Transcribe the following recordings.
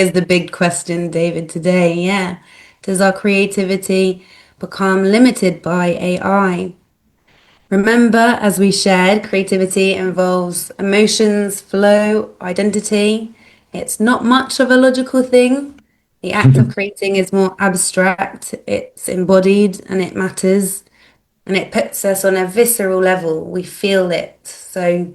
is the big question, David, today. Yeah. Does our creativity become limited by AI? Remember, as we shared, creativity involves emotions, flow, identity. It's not much of a logical thing. The act of creating is more abstract, it's embodied, and it matters, and it puts us on a visceral level. We feel it. So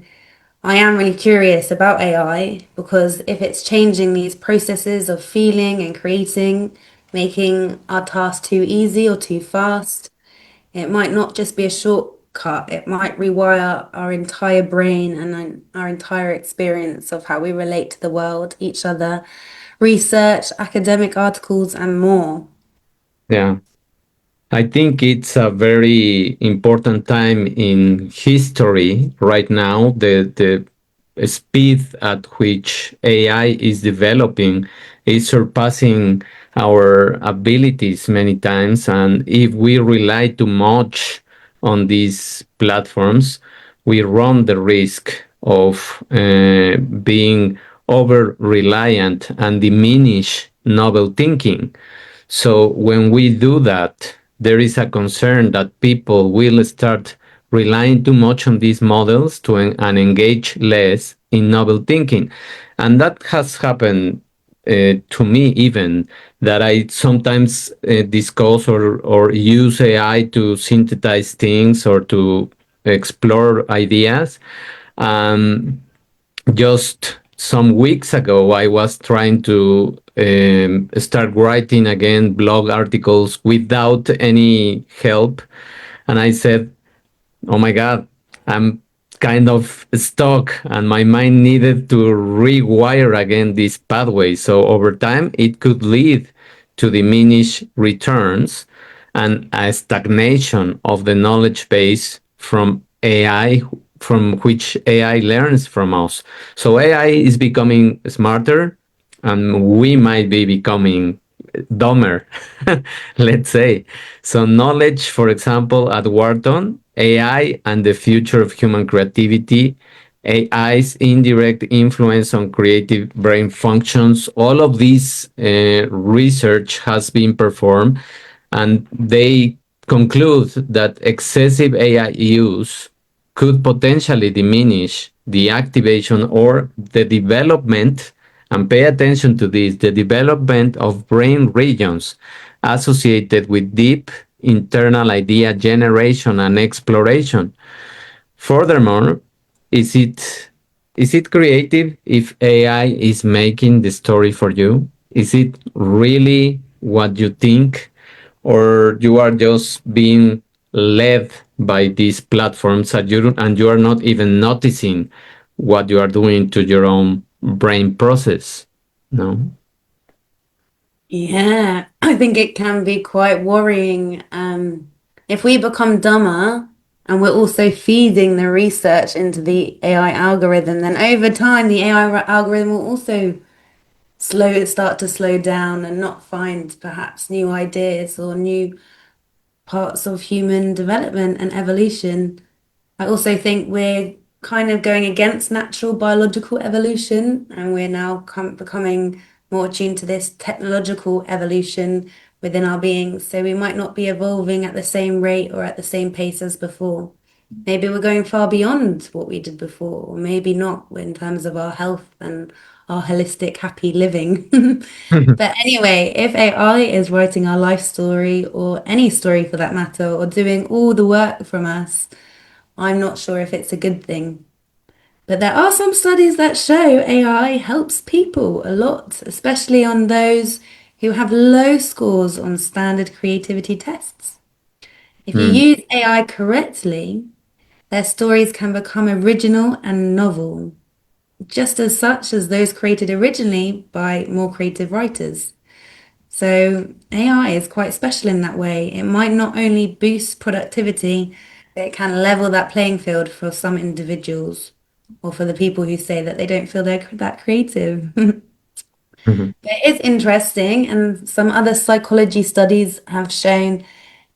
I am really curious about AI because if it's changing these processes of feeling and creating, making our task too easy or too fast, it might not just be a shortcut. It might rewire our entire brain and our entire experience of how we relate to the world, each other, research, academic articles, and more. Yeah. I think it's a very important time in history right now. The speed at which AI is developing is surpassing our abilities many times. And if we rely too much on these platforms, we run the risk of being over reliant and diminish novel thinking. So when we do that, there is a concern that people will start relying too much on these models and engage less in novel thinking. And that has happened to me even, that I sometimes discuss or use AI to synthesize things or to explore ideas. Um, just some weeks ago, I was trying to start writing again blog articles without any help. And I said, oh my God, I'm kind of stuck, and my mind needed to rewire again this pathway. So over time, it could lead to diminished returns and a stagnation of the knowledge base from AI, from which AI learns from us. So AI is becoming smarter, and we might be becoming dumber, let's say. So, knowledge, for example, at Wharton, AI and the future of human creativity, AI's indirect influence on creative brain functions, all of this research has been performed, and they conclude that excessive AI use could potentially diminish the activation or the development, and pay attention to this, the development of brain regions associated with deep internal idea generation and exploration. Furthermore, is it is it creative if AI is making the story for you? Is it really what you think, or you are just being led by these platforms and you are not even noticing what you are doing to your own brain process? No. Yeah, I think it can be quite worrying. If we become dumber and we're also feeding the research into the AI algorithm, then over time the AI algorithm will also start to slow down and not find perhaps new ideas or new parts of human development and evolution. I also think we're kind of going against natural biological evolution, and we're now becoming more attuned to this technological evolution within our beings. So we might not be evolving at the same rate or at the same pace as before. Maybe we're going far beyond what we did before, or maybe not in terms of our health and our holistic, happy living. But anyway, if AI is writing our life story, or any story for that matter, or doing all the work from us, I'm not sure if it's a good thing. But there are some studies that show AI helps people a lot, especially on those who have low scores on standard creativity tests. If you Mm. use AI correctly, their stories can become original and novel, just as such as those created originally by more creative writers. So AI is quite special in that way. It might not only boost productivity, but it can level that playing field for some individuals or for the people who say that they don't feel they're that creative. Mhm. It is interesting, and some other psychology studies have shown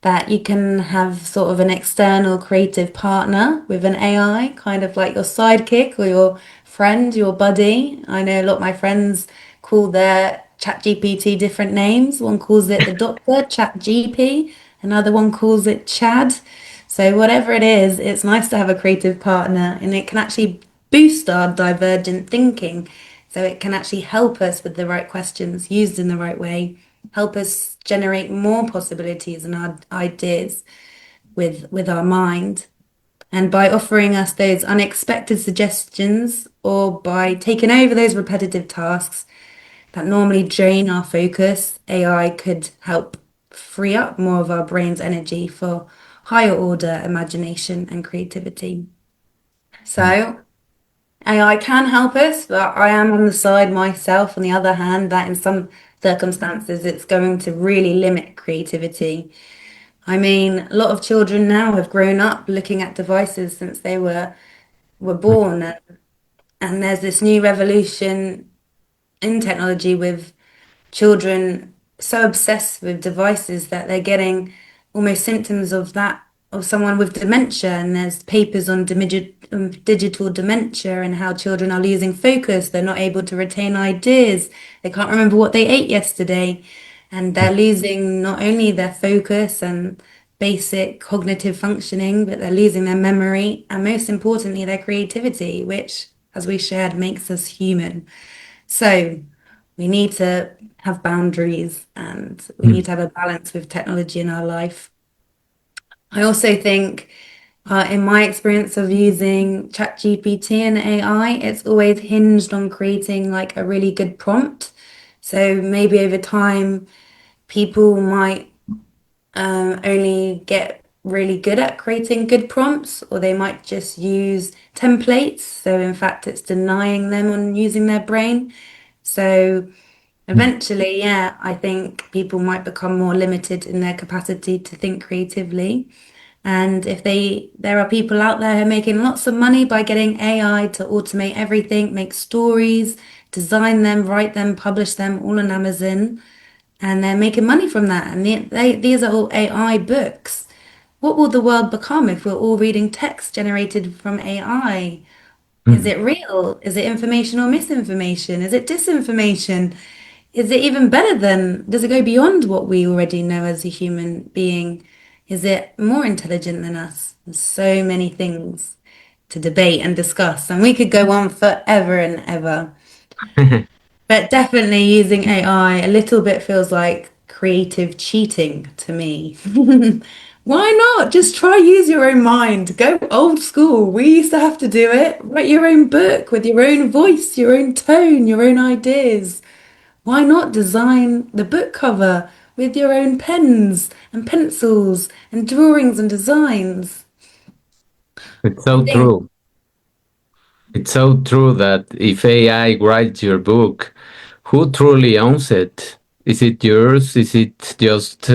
that you can have sort of an external creative partner with an AI, kind of like your sidekick or your friend, your buddy. I know a lot of my friends call their ChatGPT different names. One calls it the Doctor, ChatGP, another one calls it Chad. So whatever it is, it's nice to have a creative partner and it can actually boost our divergent thinking. So it can actually help us with the right questions used in the right way, help us generate more possibilities and our ideas with our mind. And by offering us those unexpected suggestions or by taking over those repetitive tasks that normally drain our focus, AI could help free up more of our brain's energy for higher order imagination and creativity. So, AI can help us, but I am on the side myself, on the other hand, that in some circumstances it's going to really limit creativity. I mean, a lot of children now have grown up looking at devices since they were born, and there's this new revolution in technology with children so obsessed with devices that they're getting almost symptoms of that of someone with dementia. And there's papers on digital dementia and how children are losing focus. They're not able to retain ideas. They can't remember what they ate yesterday. And they're losing not only their focus and basic cognitive functioning, but they're losing their memory and most importantly, their creativity, which, as we shared, makes us human. So we need to have boundaries and we need to have a balance with technology in our life. I also think, in my experience of using ChatGPT and AI, it's always hinged on creating like a really good prompt. So maybe over time, people might only get really good at creating good prompts, or they might just use templates. So in fact, it's denying them on using their brain. So eventually, yeah, I think people might become more limited in their capacity to think creatively. And if there are people out there who are making lots of money by getting AI to automate everything, make stories, design them, write them, publish them all on Amazon, and they're making money from that. And these are all AI books. What will the world become if we're all reading text generated from AI? Is it real? Is it information or misinformation? Is it disinformation? Is it even better than, does it go beyond what we already know as a human being? Is it more intelligent than us? There's so many things to debate and discuss, and we could go on forever and ever. But definitely using AI a little bit feels like creative cheating to me. Why not? Just try use your own mind. Go old school. We used to have to do it. Write your own book with your own voice, your own tone, your own ideas. Why not design the book cover with your own pens and pencils and drawings and designs? It's I so think, true. It's so true that if AI writes your book, who truly owns it? Is it yours? Is it just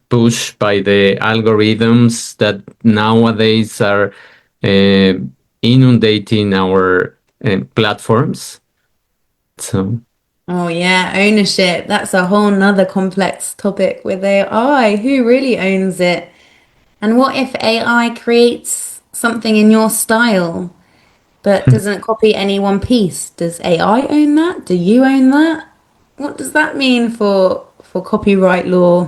pushed by the algorithms that nowadays are uh, inundating our platforms? So, oh yeah, ownership. That's a whole nother complex topic with AI. Who really owns it? And what if AI creates something in your style but doesn't copy any one piece? Does AI own that? Do you own that? What does that mean for copyright law?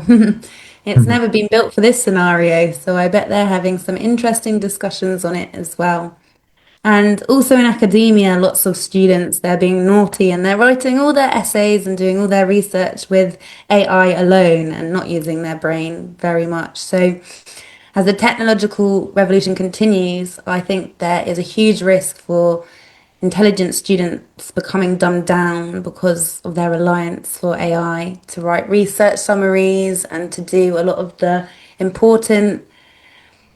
It's never been built for this scenario, so I bet they're having some interesting discussions on it as well. And also in academia, lots of students, they're being naughty and they're writing all their essays and doing all their research with AI alone and not using their brain very much. So as the technological revolution continues, I think there is a huge risk for intelligent students becoming dumbed down because of their reliance for AI to write research summaries and to do a lot of the important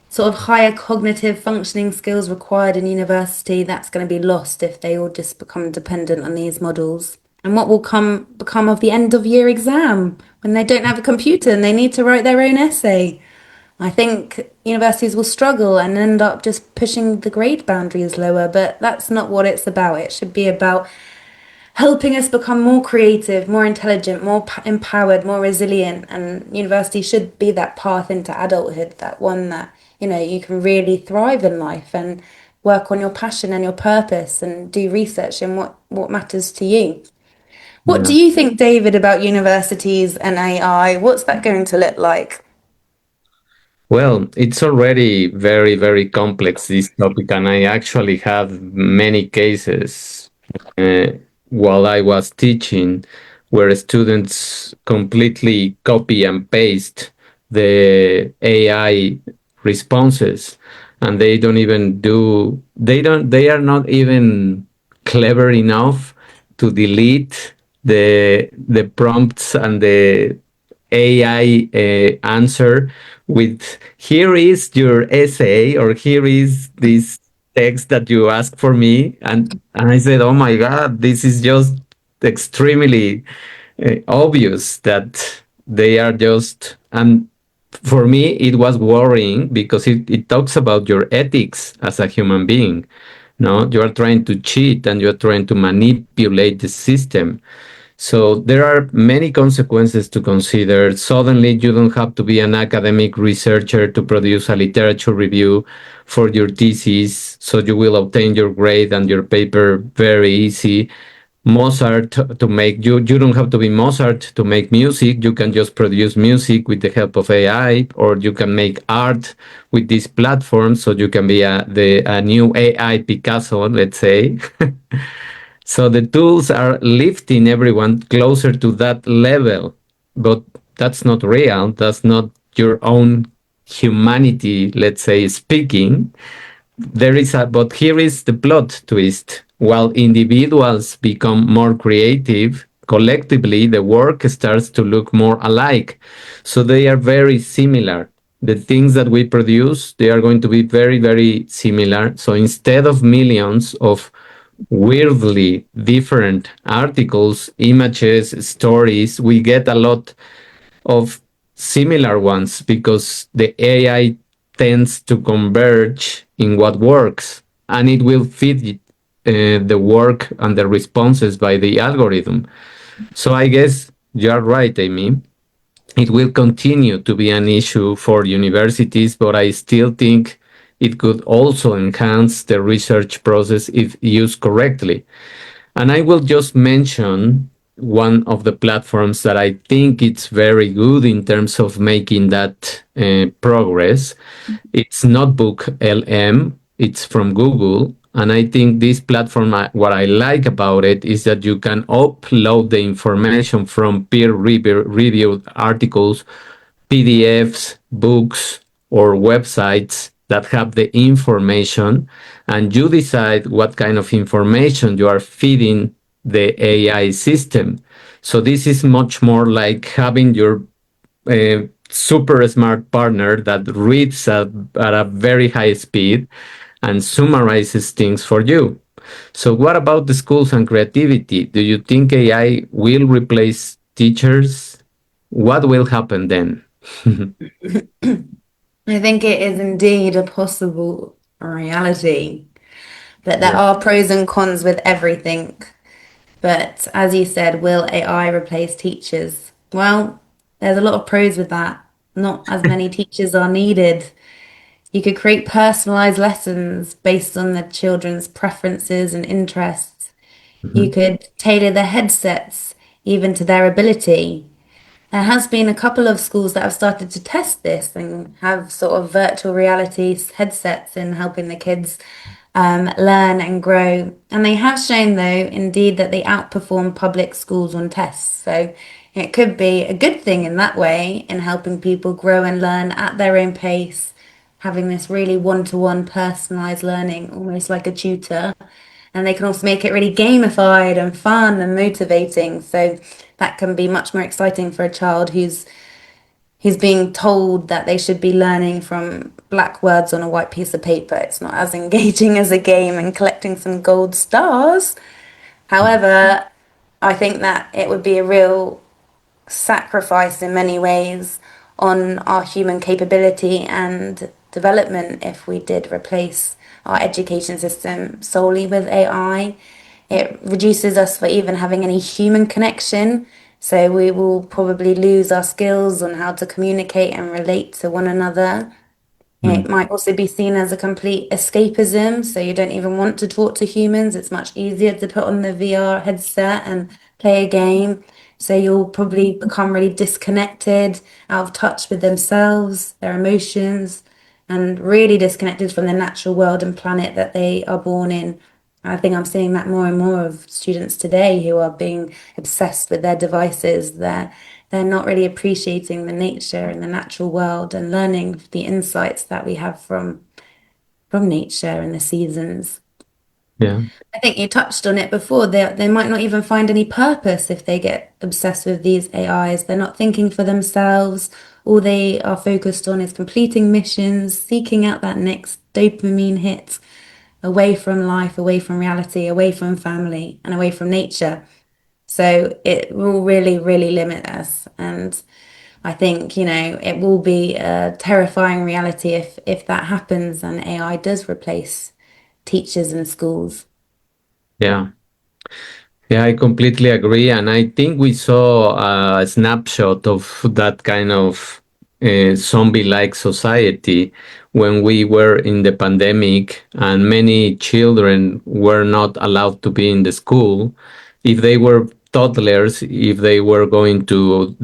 sort of higher cognitive functioning skills required in university. That's going to be lost if they all just become dependent on these models. And what will become of the end of year exam when they don't have a computer and they need to write their own essay? I think universities will struggle and end up just pushing the grade boundaries lower, but that's not what it's about. It should be about helping us become more creative, more intelligent, more empowered, more resilient. And university should be that path into adulthood, that one that, you can really thrive in life and work on your passion and your purpose and do research in what matters to you. What do Yeah. you think, David, about universities and AI? What's that going to look like? Well, it's already very, very complex, this topic, and I actually have many cases uh, while I was teaching where students completely copy and paste the AI responses, and they are not even clever enough to delete the prompts and the AI answer with here is your essay or here is this text that you asked for me, and I said, oh my god, this is just extremely obvious that they are just, and for me it was worrying because it talks about your ethics as a human being. No, you are trying to cheat and you're trying to manipulate the system. So there are many consequences to consider. Suddenly, you don't have to be an academic researcher to produce a literature review for your thesis, so you will obtain your grade and your paper very easy. Mozart to make you don't have to be Mozart to make music. You can just produce music with the help of AI, or you can make art with this platform. So you can be a new AI Picasso, let's say. So the tools are lifting everyone closer to that level, but that's not real. That's not your own humanity, let's say, speaking. But here is the plot twist. While individuals become more creative, collectively the work starts to look more alike. So they are very similar. The things that we produce, they are going to be very, very similar. So instead of millions of weirdly different articles, images, stories, we get a lot of similar ones because the AI tends to converge in what works, and it will feed the work and the responses by the algorithm. So I guess you're right, Amy. It will continue to be an issue for universities, but I still think it could also enhance the research process if used correctly. And I will just mention one of the platforms that I think it's very good in terms of making that progress. It's Notebook LM. It's from Google. And I think this platform, what I like about it is that you can upload the information from peer reviewed articles, PDFs, books, or websites that have the information, and you decide what kind of information you are feeding the AI system. So this is much more like having your super smart partner that reads at a very high speed and summarizes things for you. So, what about the schools and creativity? Do you think AI will replace teachers? What will happen then? I think it is indeed a possible reality, but there Yeah. are pros and cons with everything. But as you said, will AI replace teachers? Well, there's a lot of pros with that. Not as many teachers are needed. You could create personalized lessons based on the children's preferences and interests. You Mhm. could tailor the headsets even to their ability. There has been a couple of schools that have started to test this and have sort of virtual reality headsets in helping the kids learn and grow. And they have shown, though, indeed, that they outperform public schools on tests. So it could be a good thing in that way in helping people grow and learn at their own pace, having this really one-to-one personalized learning, almost like a tutor. And they can also make it really gamified and fun and motivating. So that can be much more exciting for a child who's being told that they should be learning from black words on a white piece of paper. It's not as engaging as a game and collecting some gold stars. However, I think that it would be a real sacrifice in many ways on our human capability and development if we did replace our education system solely with AI. It reduces us for even having any human connection. So we will probably lose our skills on how to communicate and relate to one another. It Mm. might also be seen as a complete escapism, so you don't even want to talk to humans. It's much easier to put on the VR headset and play a game. So you'll probably become really disconnected, out of touch with themselves, their emotions, and really disconnected from the natural world and planet that they are born in. I think I'm seeing that more and more of students today who are being obsessed with their devices. They're not really appreciating the nature and the natural world and learning the insights that we have from nature and the seasons. Yeah. I think you touched on it before. They might not even find any purpose if they get obsessed with these AIs. They're not thinking for themselves. All they are focused on is completing missions, seeking out that next dopamine hit, away from life, away from reality, away from family, and away from nature. So it will really, really limit us. And I think, it will be a terrifying reality if that happens and AI does replace teachers in schools. Yeah. Yeah, I completely agree. And I think we saw a snapshot of that kind of zombie-like society when we were in the pandemic and many children were not allowed to be in the school. If they were toddlers, if they were going to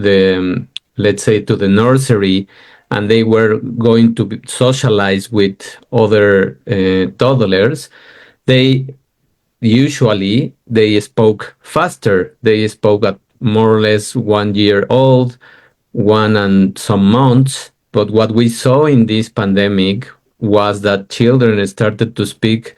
let's say, to the nursery, and they were going to socialize with other toddlers, they usually they spoke faster. They spoke at more or less 1 year old, 1 and some months. But what we saw in this pandemic was that children started to speak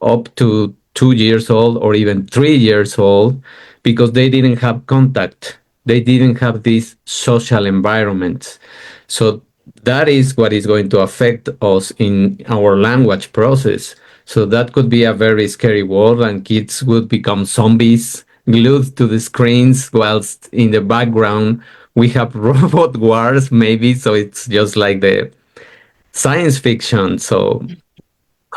up to 2 years old or even 3 years old because they didn't have contact. They didn't have these social environments. So that is what is going to affect us in our language process. So that could be a very scary world, and kids would become zombies glued to the screens, whilst in the background we have robot wars, maybe. So it's just like the science fiction. So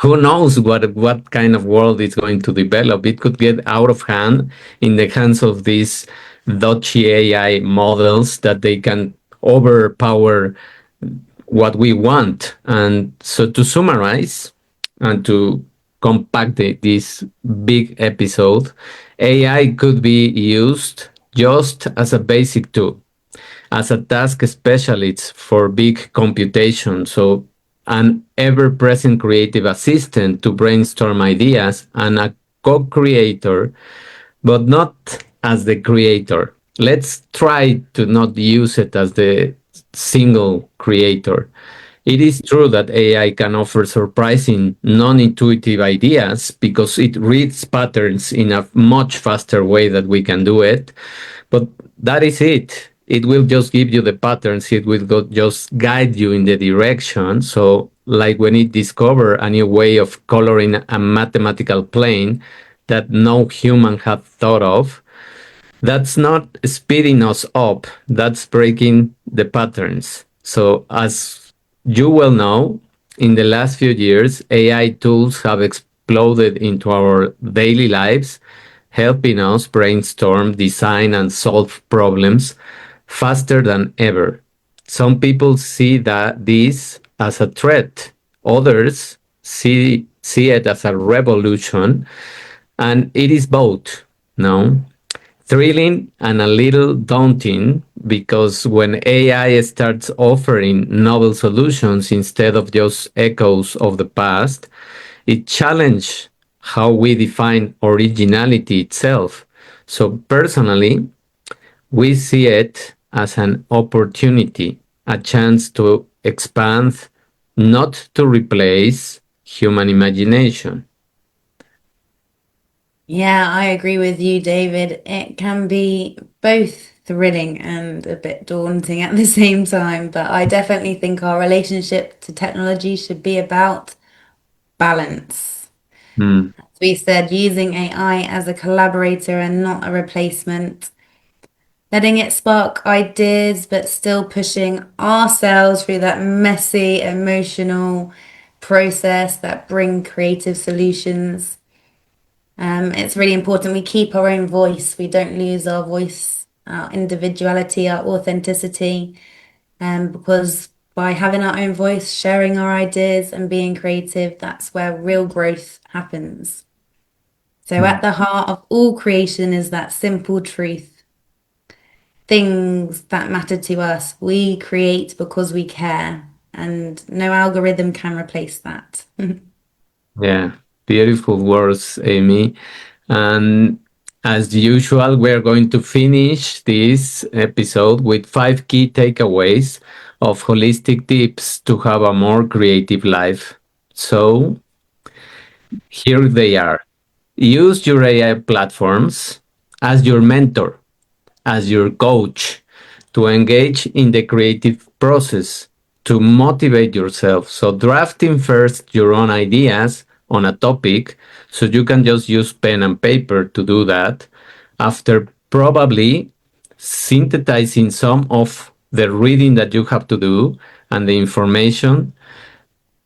who knows what kind of world is going to develop? It could get out of hand in the hands of these dodgy AI models that they can overpower what we want. And so, to summarize and to compact this big episode, AI could be used just as a basic tool, as a task specialist for big computation. So, an ever present creative assistant to brainstorm ideas, and a co creator, but not as the creator. Let's try to not use it as the single creator. It is true that AI can offer surprising, non intuitive ideas because it reads patterns in a much faster way that we can do it. But that is it. It will just give you the patterns. It will just guide you in the direction. So, like when it discovered a new way of coloring a mathematical plane that no human had thought of, that's not speeding us up, that's breaking the patterns. So, as you well know, in the last few years, AI tools have exploded into our daily lives, helping us brainstorm, design, and solve problems faster than ever. Some people see that this as a threat, others see it as a revolution, and it is both. No, thrilling and a little daunting, because when AI starts offering novel solutions instead of just echoes of the past, it challenges how we define originality itself. So, personally, we see it as an opportunity, a chance to expand, not to replace human imagination. Yeah, I agree with you, David. It can be both thrilling and a bit daunting at the same time, but I definitely think our relationship to technology should be about balance. Hmm. As we said, using AI as a collaborator and not a replacement, letting it spark ideas, but still pushing ourselves through that messy, emotional process that bring creative solutions. It's really important we keep our own voice. We don't lose our voice, our individuality, our authenticity, because by having our own voice, sharing our ideas, and being creative, that's where real growth happens. So at the heart of all creation is that simple truth. Things that matter to us, we create because we care, and no algorithm can replace that. Yeah, beautiful words, Amy. And as usual, we're going to finish this episode with 5 key takeaways of holistic tips to have a more creative life. So here they are. Use your AI platforms as your mentor, as your coach, to engage in the creative process, to motivate yourself. So, drafting first your own ideas on a topic, so you can just use pen and paper to do that. After probably synthesizing some of the reading that you have to do and the information,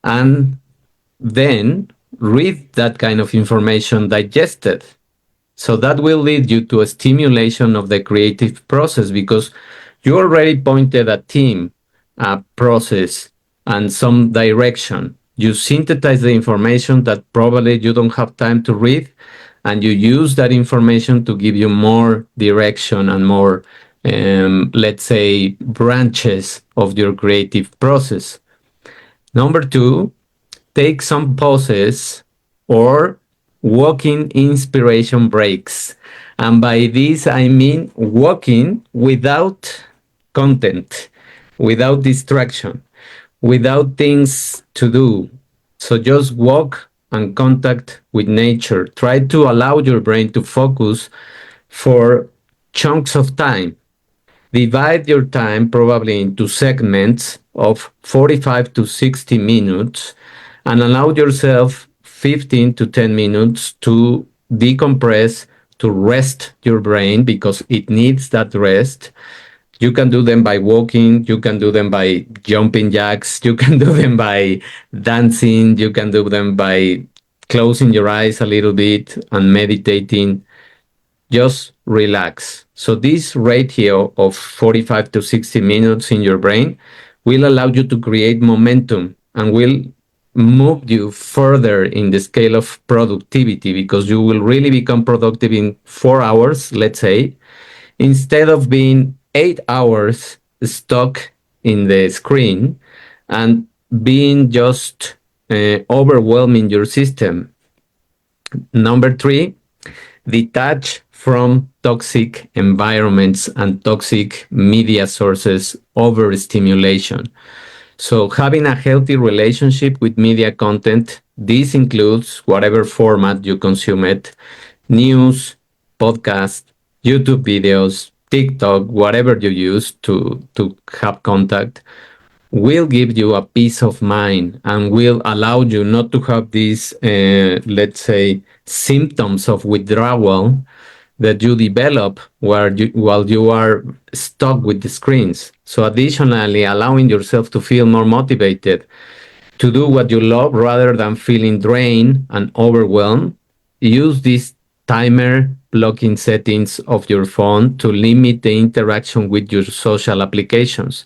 and then read that kind of information digested. So that will lead you to a stimulation of the creative process because you already pointed a theme, a process, and some direction. You synthesize the information that probably you don't have time to read, and you use that information to give you more direction and more, let's say, branches of your creative process. Number two, take some pauses or walking inspiration breaks. And by this, I mean walking without content, without distraction, without things to do. So just walk and contact with nature. Try to allow your brain to focus for chunks of time. Divide your time probably into segments of 45 to 60 minutes and allow yourself 15 to 10 minutes to decompress, to rest your brain because it needs that rest. You can do them by walking, you can do them by jumping jacks, you can do them by dancing, you can do them by closing your eyes a little bit and meditating. Just relax. So this ratio of 45 to 60 minutes in your brain will allow you to create momentum and will move you further in the scale of productivity because you will really become productive in 4 hours, let's say, instead of being 8 hours stuck in the screen and being just overwhelming your system. Number three, detach from toxic environments and toxic media sources overstimulation. So, having a healthy relationship with media content, this includes whatever format you consume it, news, podcast, YouTube videos, TikTok, whatever you use to have contact, will give you a peace of mind and will allow you not to have these, let's say, symptoms of withdrawal that you develop while you are stuck with the screens. So, additionally, allowing yourself to feel more motivated to do what you love rather than feeling drained and overwhelmed, use these timer blocking settings of your phone to limit the interaction with your social applications.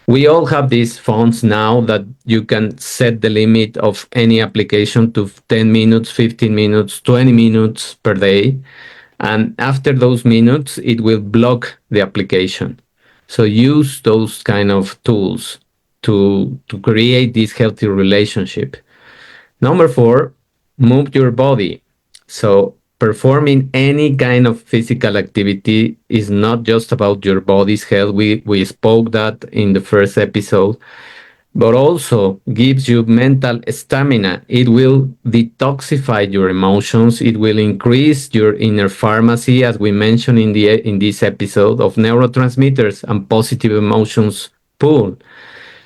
We all have these phones now that you can set the limit of any application to 10 minutes, 15 minutes, 20 minutes per day. And after those minutes, it will block the application. So use those kind of tools to create this healthy relationship. Number four, move your body. So performing any kind of physical activity is not just about your body's health. We spoke that in the first episode, but also gives you mental stamina. It will detoxify your emotions. It will increase your inner pharmacy, as we mentioned in this episode of neurotransmitters and positive emotions pool.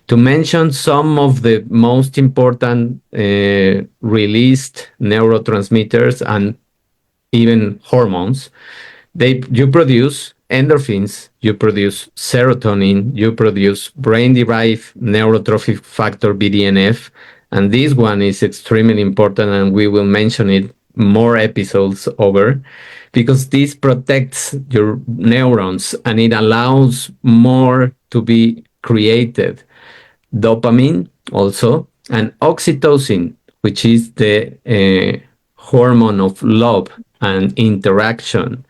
To mention some of the most important released neurotransmitters and even hormones, you produce endorphins, you produce serotonin, you produce brain-derived neurotrophic factor BDNF, and this one is extremely important, and we will mention it more episodes over because this protects your neurons and it allows more to be created. Dopamine also, and oxytocin, which is the hormone of love and interaction.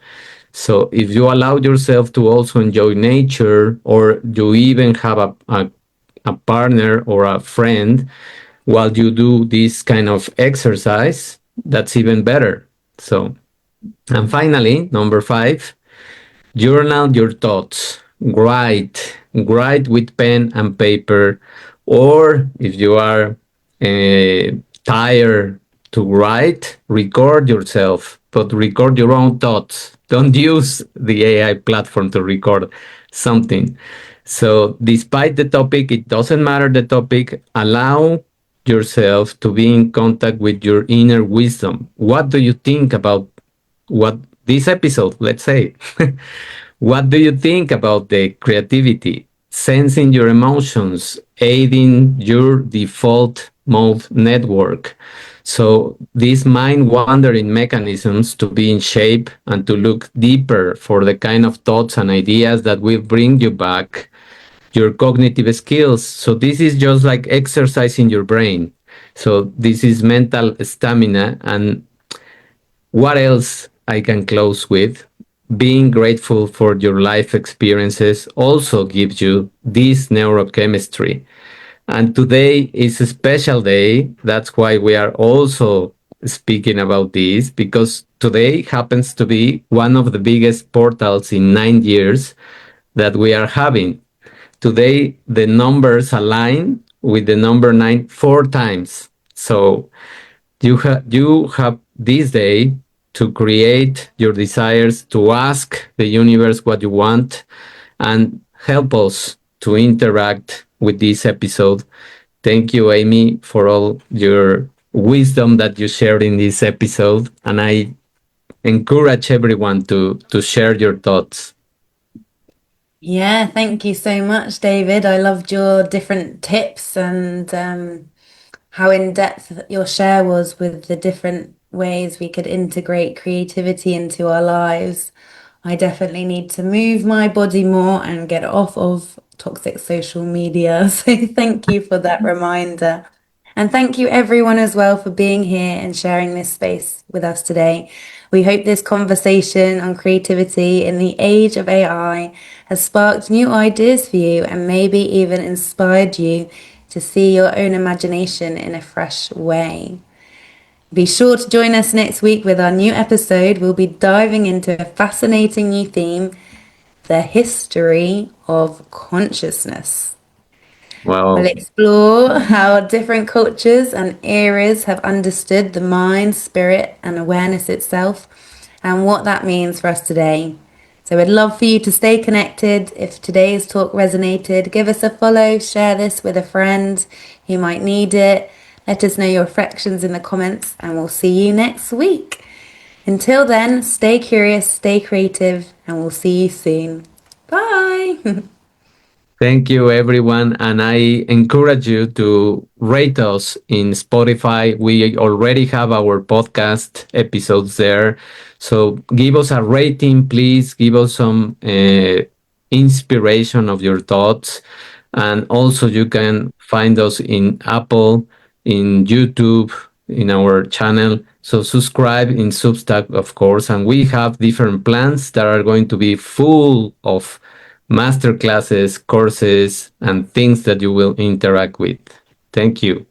So if you allow yourself to also enjoy nature, or you even have a partner or a friend while you do this kind of exercise, that's even better. So, and finally, number five, journal your thoughts. Write with pen and paper, or if you are tired to write, record yourself, but record your own thoughts. Don't use the AI platform to record something. So, despite the topic, it doesn't matter the topic. Allow yourself to be in contact with your inner wisdom. What do you think about what this episode, let's say? What do you think about the creativity, sensing your emotions, aiding your default mode network? So these mind wandering mechanisms to be in shape and to look deeper for the kind of thoughts and ideas that will bring you back your cognitive skills. So this is just like exercising your brain. So this is mental stamina. And what else I can close with? Being grateful for your life experiences also gives you this neurochemistry. And today is a special day. That's why we are also speaking about this, because today happens to be one of the biggest portals in 9 years that we are having. Today, the numbers align with the number nine four times. So you have this day to create your desires, to ask the universe what you want, and help us to interact with this episode. Thank you, Amy, for all your wisdom that you shared in this episode, and I encourage everyone to share your thoughts. Yeah, thank you so much, David. I loved your different tips and how in depth your share was with the different ways we could integrate creativity into our lives. I definitely need to move my body more and get off of toxic social media. So thank you for that reminder. And thank you everyone as well for being here and sharing this space with us today. We hope this conversation on creativity in the age of AI has sparked new ideas for you and maybe even inspired you to see your own imagination in a fresh way. Be sure to join us next week with our new episode. We'll be diving into a fascinating new theme, the history of consciousness. We'll Well, explore how different cultures and eras have understood the mind, spirit, and awareness itself, and what that means for us today. So we'd love for you to stay connected. If today's talk resonated, give us a follow, share this with a friend who might need it. Let us know your reflections in the comments, and we'll see you next week. Until then, stay curious, stay creative, and we'll see you soon. Bye. thank you, everyone. And I encourage you to rate us in Spotify. We already have our podcast episodes there. So give us a rating, please. Give us some inspiration of your thoughts. And also, you can find us in Apple, in YouTube, in our channel. So subscribe in Substack, of course. And we have different plans that are going to be full of master classes, courses, and things that you will interact with. Thank you.